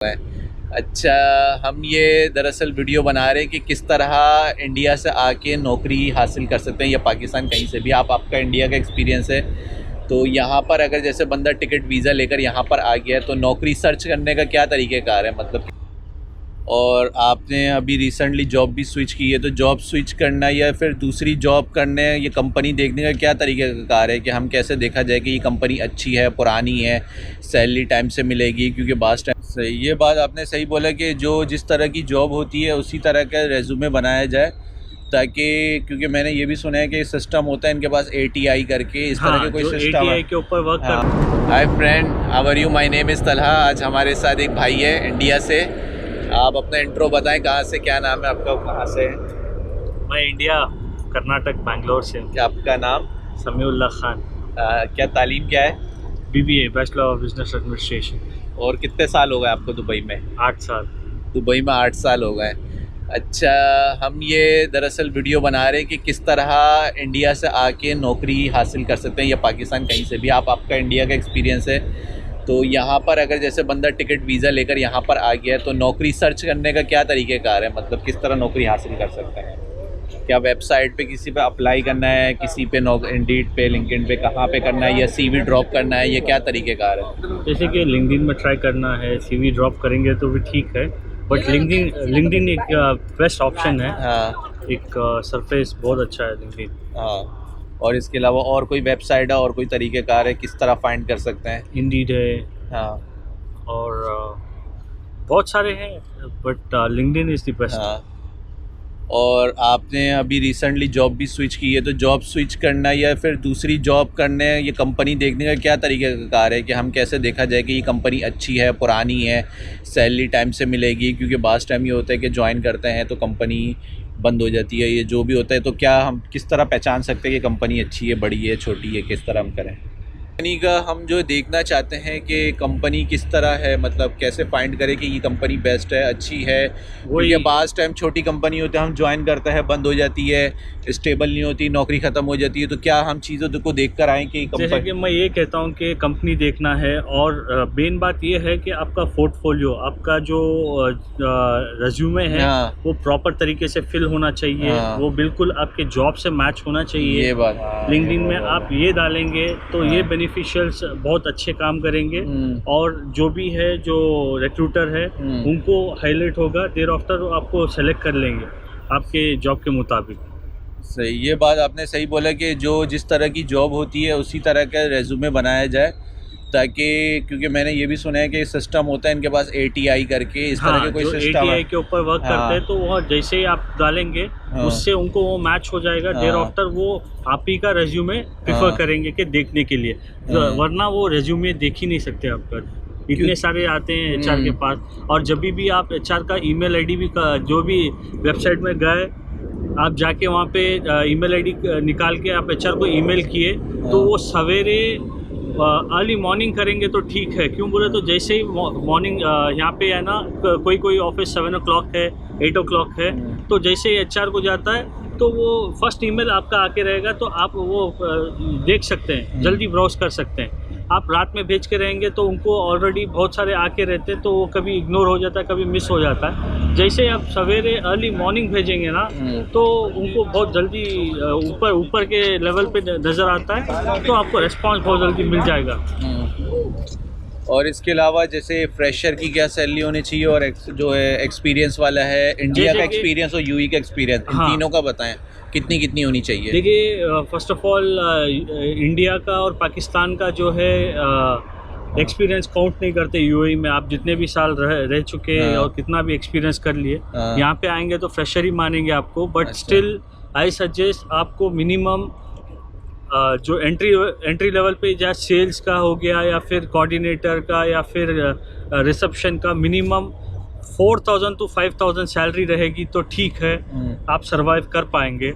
है। अच्छा, हम ये दरअसल वीडियो बना रहे हैं कि किस तरह इंडिया से आके नौकरी हासिल कर सकते हैं या पाकिस्तान कहीं से भी। आपका इंडिया का एक्सपीरियंस है तो यहाँ पर अगर जैसे बंदा टिकट वीज़ा लेकर यहाँ पर आ गया है तो नौकरी सर्च करने का क्या तरीक़ेकार है, मतलब। और आपने अभी रिसेंटली जॉब भी स्विच की है तो जॉब स्विच करना या फिर दूसरी जॉब करने ये कंपनी देखने का क्या तरीक़ेकार है कि हम कैसे देखा जाए कि ये कंपनी अच्छी है, पुरानी है, सैलरी टाइम से मिलेगी। क्योंकि बास टाइम से ये बात आपने सही बोला कि जो जिस तरह की जॉब होती है उसी तरह का रेज्यूमे बनाया जाए, ताकि क्योंकि मैंने ये भी सुना है कि सिस्टम होता है इनके पास ATI करके इस तरह के कोई सिस्टम है के ऊपर वर्क कर। Hi friend, how are you? My name is Talha. आज हमारे साथ एक भाई है इंडिया से। आप अपना इंट्रो बताएं, कहाँ से, क्या नाम है आपका, कहाँ से है? मैं इंडिया कर्नाटक बेंगलोर से। क्या आपका नाम? समीउल्लाह खान। क्या तालीम क्या है? BBA bachelor of business administration. और कितने साल हो गए आपको दुबई में? 8 साल। दुबई में 8 साल हो गए। अच्छा, हम ये दरअसल वीडियो बना रहे हैं कि किस तरह इंडिया से आके नौकरी हासिल कर सकते हैं या पाकिस्तान कहीं से भी। आपका इंडिया का एक्सपीरियंस है तो यहाँ पर अगर जैसे बंदा टिकट वीज़ा लेकर यहाँ पर आ गया है तो नौकरी सर्च करने का क्या तरीक़ेकार है, मतलब किस तरह नौकरी हासिल कर सकते हैं? क्या वेबसाइट पे किसी पे अप्लाई करना है, किसी पे इंडीड पे, लिंक्डइन पे, कहाँ पे करना है, या CV ड्रॉप करना है, ये क्या तरीक़ेकार है? जैसे कि लिंक्डइन में ट्राई करना है, CV ड्रॉप करेंगे तो भी ठीक है, बट लिंक्डइन एक बेस्ट ऑप्शन है। हाँ, एक सरफेस बहुत अच्छा है लिंक्डइन। हाँ। और इसके अलावा और कोई वेबसाइट है और कोई तरीक़ेकार है किस तरह फाइंड कर सकते हैं? इंडीड है। हाँ, और बहुत सारे हैं, but LinkedIn is the best. हाँ। और आपने अभी रिसेंटली जॉब भी स्विच की है तो जॉब स्विच करना या फिर दूसरी जॉब करने ये कंपनी देखने का क्या तरीक़ेकार है कि हम कैसे देखा जाए कि ये कंपनी अच्छी है, पुरानी है, सैलरी टाइम से मिलेगी। क्योंकि बास टाइम ये होता है कि ज्वाइन करते हैं तो कंपनी बंद हो जाती है, ये जो भी होता है। तो क्या हम किस तरह पहचान सकते हैं कि कंपनी अच्छी है, बड़ी है, छोटी है, किस तरह हम करें? कंपनी का हम जो देखना चाहते हैं कि कंपनी किस तरह है, मतलब कैसे फाइंड करें कि ये कंपनी बेस्ट है, अच्छी है। वही बास टाइम छोटी कंपनी होती है, हम ज्वाइन करते हैं, बंद हो जाती है, स्टेबल नहीं होती, नौकरी ख़त्म हो जाती है। तो क्या हम चीज़ों को देख कर आएँ कि जैसे कि मैं ये कहता हूँ कि कंपनी देखना है, और मेन बात ये है कि आपका पोर्टफोलियो, आपका जो रेज्यूमे है, हाँ, वो प्रॉपर तरीके से फिल होना चाहिए। हाँ, वो बिल्कुल आपके जॉब से मैच होना चाहिए। ये बात। लिंक्डइन में आप ये डालेंगे तो ये बेनिफिशियल्स बहुत अच्छे काम करेंगे, और जो भी है, जो रिक्रूटर है, उनको हाईलाइट होगा, देर आफ्टर आपको सेलेक्ट कर लेंगे आपके जॉब के मुताबिक। सही, ये बात आपने सही बोला कि जो जिस तरह की जॉब होती है उसी तरह का रेज्यूमे बनाया जाए, ताकि क्योंकि मैंने ये भी सुना है कि सिस्टम होता है इनके पास ATI करके इस तरह के कोई सिस्टम है। ATI के ऊपर वर्क करते हैं, तो वो जैसे ही आप डालेंगे उससे उनको वो मैच हो जाएगा। देर आफ्टर वो आप ही का रेज्यूमे प्रेफर करेंगे कि देखने के लिए, वरना वो रेज्यूमे देख ही नहीं सकते आपका। इतने सारे आते हैं HR के पास। और जब भी आप HR का email ID भी जो भी वेबसाइट में गए, आप जाके वहाँ पे email ID निकाल के आप HR को ईमेल किए तो वो सवेरे अर्ली मॉर्निंग करेंगे तो ठीक है। क्यों बोले तो जैसे ही मॉर्निंग यहाँ पे है ना, कोई ऑफिस 7 o'clock है, 8 o'clock है, तो जैसे ही HR को जाता है तो वो फर्स्ट ईमेल आपका आके रहेगा, तो आप वो देख सकते हैं, जल्दी ब्राउज कर सकते हैं। आप रात में भेज के रहेंगे तो उनको ऑलरेडी बहुत सारे आके रहते हैं, तो वो कभी इग्नोर हो जाता है, कभी मिस हो जाता है। जैसे आप सवेरे अर्ली मॉर्निंग भेजेंगे ना, तो उनको बहुत जल्दी ऊपर के लेवल पे नज़र आता है, तो आपको रिस्पांस बहुत जल्दी मिल जाएगा। और इसके अलावा जैसे फ्रेशर की क्या सैलरी होनी चाहिए, और जो है एक्सपीरियंस वाला है, इंडिया का एक्सपीरियंस और UAE का एक्सपीरियंस, इन तीनों का बताएं कितनी कितनी होनी चाहिए? देखिए, फर्स्ट ऑफ ऑल इंडिया का और पाकिस्तान का जो है एक्सपीरियंस काउंट नहीं करते। UAE में आप जितने भी साल रह चुके हैं और कितना भी एक्सपीरियंस कर लिए, यहाँ पे आएंगे तो फ्रेशर ही मानेंगे आपको। बट स्टिल आई सजेस्ट आपको मिनिमम जो एंट्री लेवल पे, या सेल्स का हो गया, या फिर कोऑर्डिनेटर का, या फिर रिसेप्शन का, मिनिमम 4,000 to 5,000 सैलरी रहेगी तो ठीक है, आप सरवाइव कर पाएंगे।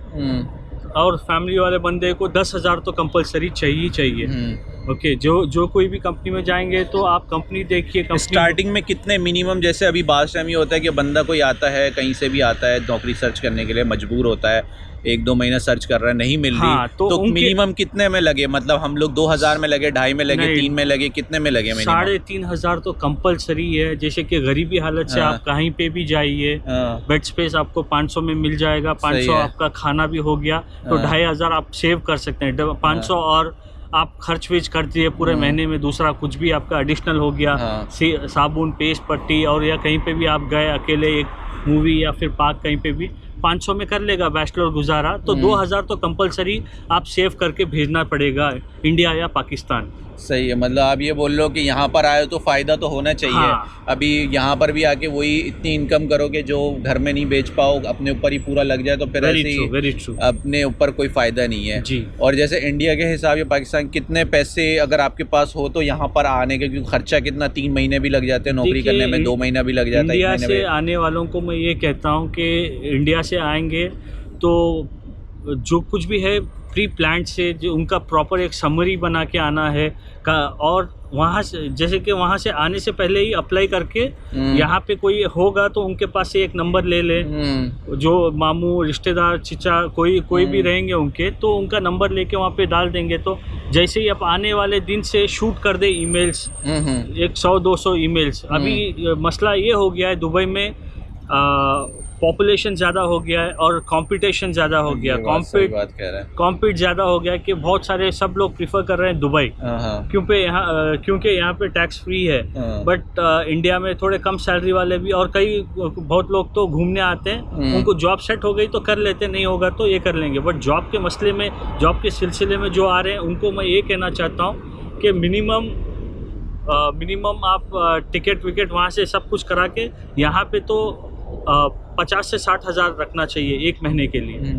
और फैमिली वाले बंदे को 10,000 तो कंपलसरी चाहिए। ओके, जो कोई भी कंपनी में जाएंगे तो आप कंपनी देखिए। स्टार्टिंग में कितने मिनिमम, जैसे अभी बास टाइम ये होता है कि बंदा कोई आता है, कहीं से भी आता है नौकरी सर्च करने के लिए, मजबूर होता है, 1-2 महीना सर्च कर रहा है, नहीं मिल हाँ, रही, तो मिनिमम कितने में लगे? मतलब हम लोग 2000 में लगे, 2.5 में लगे, 3 में लगे, कितने में लगे? 3,500 तो कंपलसरी है। जैसे कि गरीबी हालत से आप कहीं पे भी जाइए, बेड स्पेस आपको 500 में मिल जाएगा, 500 आपका खाना भी हो गया, तो 2,500 आप सेव कर सकते हैं। 500 और आप खर्च वेच कर दिए पूरे महीने में, दूसरा कुछ भी आपका एडिशनल हो गया, साबुन, पेस्ट, पट्टी, और या कहीं पे भी आप गए अकेले एक मूवी या फिर पार्क कहीं पे भी, 500 में कर लेगा बैचलर गुजारा। तो 2,000 तो कंपलसरी आप सेव करके भेजना पड़ेगा इंडिया या पाकिस्तान। सही है, मतलब आप ये बोल लो कि यहाँ पर आए तो फ़ायदा तो होना चाहिए। हाँ। अभी यहाँ पर भी आके वही इतनी इनकम करोगे जो घर में नहीं बेच पाओ, अपने ऊपर ही पूरा लग जाए, तो फिर ऐसे अपने ऊपर कोई फ़ायदा नहीं है जी। और जैसे इंडिया के हिसाब या पाकिस्तान, कितने पैसे अगर आपके पास हो तो यहाँ पर आने के, क्योंकि खर्चा कितना, 3 महीने भी लग जाते हैं नौकरी करने में, 2 महीना भी लग जाता है। इंडिया से आने वालों को मैं ये कहता हूँ कि इंडिया से आएंगे तो जो कुछ भी है प्री प्लान से, जो उनका प्रॉपर एक समरी बना के आना है का, और वहाँ से जैसे कि वहाँ से आने से पहले ही अप्लाई करके यहाँ पे कोई होगा तो उनके पास से एक नंबर ले ले, जो मामू, रिश्तेदार, चीचा, कोई भी रहेंगे उनके, तो उनका नंबर लेके वहाँ पे डाल देंगे। तो जैसे ही आप आने वाले दिन से शूट कर दे ईमेल्स, 100-200 ईमेल्स। अभी मसला ये हो गया है दुबई में, पॉपुलेशन ज़्यादा हो गया है और कंपटीशन ज़्यादा हो गया, कॉम्पीट ज़्यादा हो गया कि बहुत सारे सब लोग प्रीफर कर रहे हैं दुबई, क्योंकि यहाँ पे टैक्स फ्री है। बट इंडिया में थोड़े कम सैलरी वाले भी, और बहुत लोग तो घूमने आते हैं, उनको जॉब सेट हो गई तो कर लेते, नहीं होगा तो ये कर लेंगे। बट जॉब के मसले में, जॉब के सिलसिले में जो आ रहे हैं, उनको मैं ये कहना चाहता हूँ कि मिनिमम आप टिकट विकेट वहाँ से सब कुछ करा के यहाँ पे तो 50 से 60 हज़ार रखना चाहिए एक महीने के लिए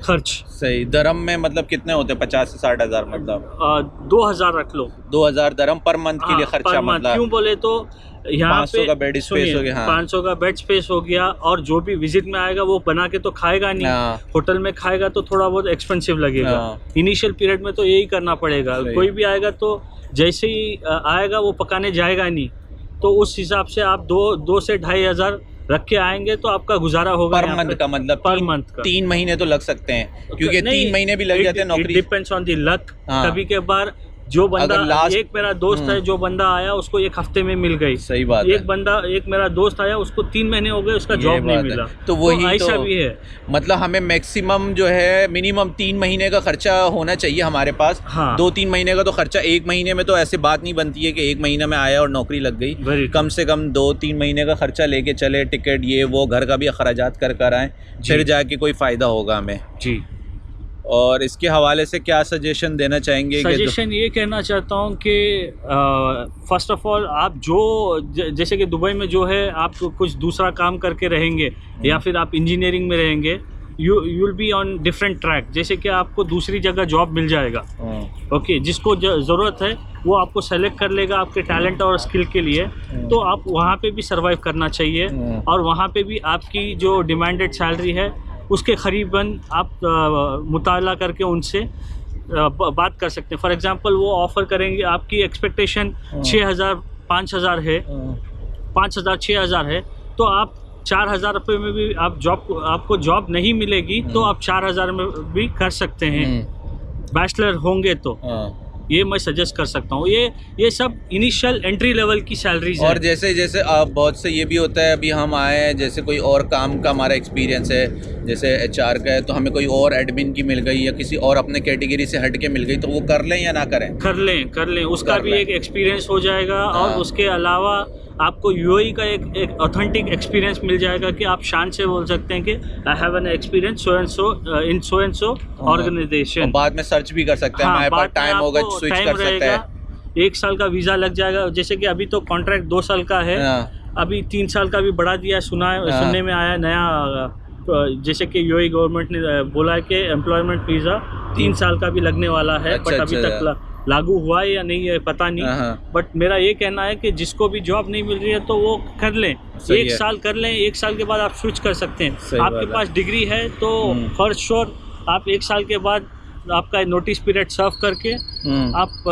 खर्च। सही। दरम में मतलब कितने होते हैं? 50 से 60 हज़ार, मतलब 2,000 रख लो। 2,000 दरम पर मंथ के लिए खर्चा, मतलब क्यों बोले तो यहाँ 500 का बेड स्पेस हो गया, 500 का बेड स्पेस हो गया, और जो भी विजिट में आएगा वो बना के तो खाएगा नहीं, होटल में खाएगा तो थोड़ा बहुत एक्सपेंसिव लगेगा। इनिशियल पीरियड में तो यही करना पड़ेगा। कोई भी आएगा तो जैसे ही आएगा वो पकाने जाएगा नहीं, तो उस हिसाब से आप 2 से 2,500 रख के आएंगे तो आपका गुजारा होगा। पर मंथ का मतलब पर मंथ का 3 महीने तो लग सकते हैं, क्योंकि 3 महीने भी लग जाते हैं नौकरी। Depends on the luck. कभी के बार जो बंदा, एक मेरा दोस्त है, जो बंदा आया उसको 1 हफ्ते में मिल गई। सही बात है। एक मेरा दोस्त आया, उसको 3 महीने हो गए, उसका जॉब नहीं मिला। तो वही ऐसा भी है। मतलब हमें मैक्सिमम जो है मिनिमम 3 महीने का खर्चा होना चाहिए हमारे पास। 2-3 महीने का तो खर्चा, 1 महीने में तो ऐसे बात नहीं बनती है कि 1 महीने में आया और नौकरी लग गई। कम से कम 2-3 महीने का खर्चा लेके चले, टिकट ये वो, घर का भी अखराजात कर आए, फिर जाके कोई फ़ायदा होगा हमें जी। और इसके हवाले से क्या सजेशन देना चाहेंगे? सजेशन ये कहना चाहता हूँ कि फर्स्ट ऑफ ऑल आप जैसे कि दुबई में जो है, आप कुछ दूसरा काम करके रहेंगे या फिर आप इंजीनियरिंग में रहेंगे, you will be on different track. जैसे कि आपको दूसरी जगह जॉब मिल जाएगा, ओके, जिसको ज़रूरत है वो आपको सेलेक्ट कर लेगा आपके टैलेंट और स्किल के लिए, तो आप वहाँ पे भी सर्वाइव करना चाहिए। और वहाँ पे भी आपकी जो डिमांडेड सैलरी है उसके करीबन आप मुताला करके उनसे बात कर सकते हैं। फॉर एग्जांपल वो ऑफ़र करेंगे, आपकी एक्सपेक्टेशन 6,000 5,000 है, 5,000 6,000 है, तो आप 4,000 रुपये में भी आपको जॉब नहीं मिलेगी तो आप 4,000 में भी कर सकते हैं, बैचलर होंगे तो। ये मैं सजेस्ट कर सकता हूँ। ये सब इनिशियल एंट्री लेवल की सैलरीज है। और जैसे आप बहुत से ये भी होता है, अभी हम आए हैं, जैसे कोई और काम का हमारा एक्सपीरियंस है, जैसे HR का है, तो हमें कोई और एडमिन की मिल गई या किसी और अपने कैटेगरी से हट के मिल गई, तो वो कर लें या ना करें? कर लें, उसका भी एक एक्सपीरियंस हो जाएगा। और उसके अलावा आपको UAE का एक ऑथेंटिक एक्सपीरियंस मिल जाएगा कि आप शान से बोल सकते हैं कि I have an experience so and so organisation. बाद में सर्च भी कर सकते हैं, हमारे पास टाइम होगा, स्विच कर सकते हैं। 1 साल का वीज़ा लग जाएगा। जैसे कि अभी तो कॉन्ट्रैक्ट 2 साल का है, अभी 3 साल का भी बढ़ा दिया, सुनने में आया नया। जैसे कि UAE गवर्नमेंट ने बोला है कि एम्प्लॉयमेंट वीज़ा 3 साल का भी लगने वाला है। बट अभी तक लागू हुआ है या नहीं है पता नहीं। बट मेरा ये कहना है कि जिसको भी जॉब नहीं मिल रही है तो वो कर लें, 1 साल कर लें। 1 साल के बाद आप स्विच कर सकते हैं। आपके पास डिग्री है तो फॉर श्योर आप 1 साल के बाद आपका नोटिस पीरियड सर्व करके आप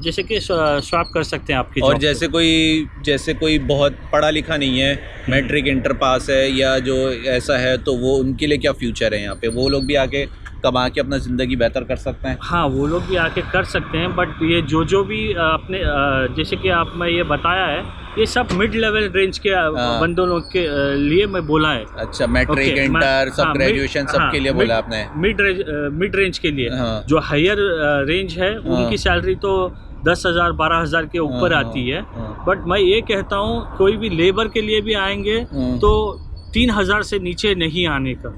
जैसे कि स्वैप कर सकते हैं आपकी और job को। जैसे कोई बहुत पढ़ा लिखा नहीं है, मैट्रिक इंटर पास है या जो ऐसा है, तो वो उनके लिए क्या फ्यूचर है यहाँ पे? वो लोग भी आके कमा के अपना ज़िंदगी बेहतर कर सकते हैं? हाँ, वो लोग भी आके कर सकते हैं, बट ये जो भी अपने जैसे कि आप मैं ये बताया है, ये सब मिड लेवल रेंज के बंदों लोग के लिए मैं बोला है। अच्छा, मैट्रिक इंटर सब ग्रेजुएशन सबके लिए बोला आपने? मिड रेंज के लिए। हाँ। जो हायर रेंज है उनकी सैलरी तो 10,000 12,000 के ऊपर आती है, बट मैं ये कहता हूँ कोई भी लेबर के लिए भी आएंगे तो 3,000 से नीचे नहीं आने का।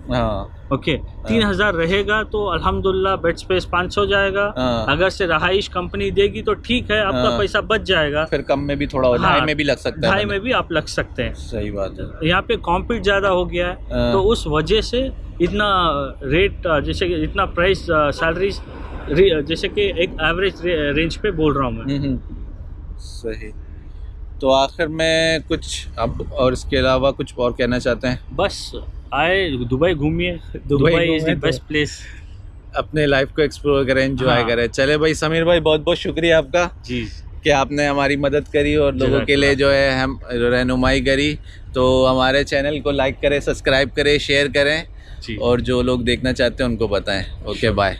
ओके, 3,000 रहेगा तो अल्हम्दुलिल्लाह बेड स्पेस 500 जाएगा। अगर से रहाइश कंपनी देगी तो ठीक है, आपका पैसा बच जाएगा। फिर कम में भी थोड़ा हो, ढाई में भी लग सकता है। ढाई में भी आप लग सकते हैं। सही बात है। यहाँ पे कॉम्पीट ज़्यादा हो गया है, तो उस वजह से इतना रेट, जैसे कि इतना प्राइस सैलरीज जैसे कि एक एवरेज रेंज पे बोल रहा हूँ मैं। सही। तो आखिर में कुछ अब और इसके अलावा कुछ और कहना चाहते हैं? बस आए दुबई घूमिए, Dubai is the best place. अपने लाइफ को एक्सप्लोर करें, एंजॉय करें। चले भाई, समीर भाई बहुत बहुत शुक्रिया आपका जी कि आपने हमारी मदद करी और लोगों के लिए जो है हम रहनुमाई करी। तो हमारे चैनल को लाइक करें, सब्सक्राइब करें, शेयर करें, और जो लोग देखना चाहते हैं उनको बताएं। Okay, bye.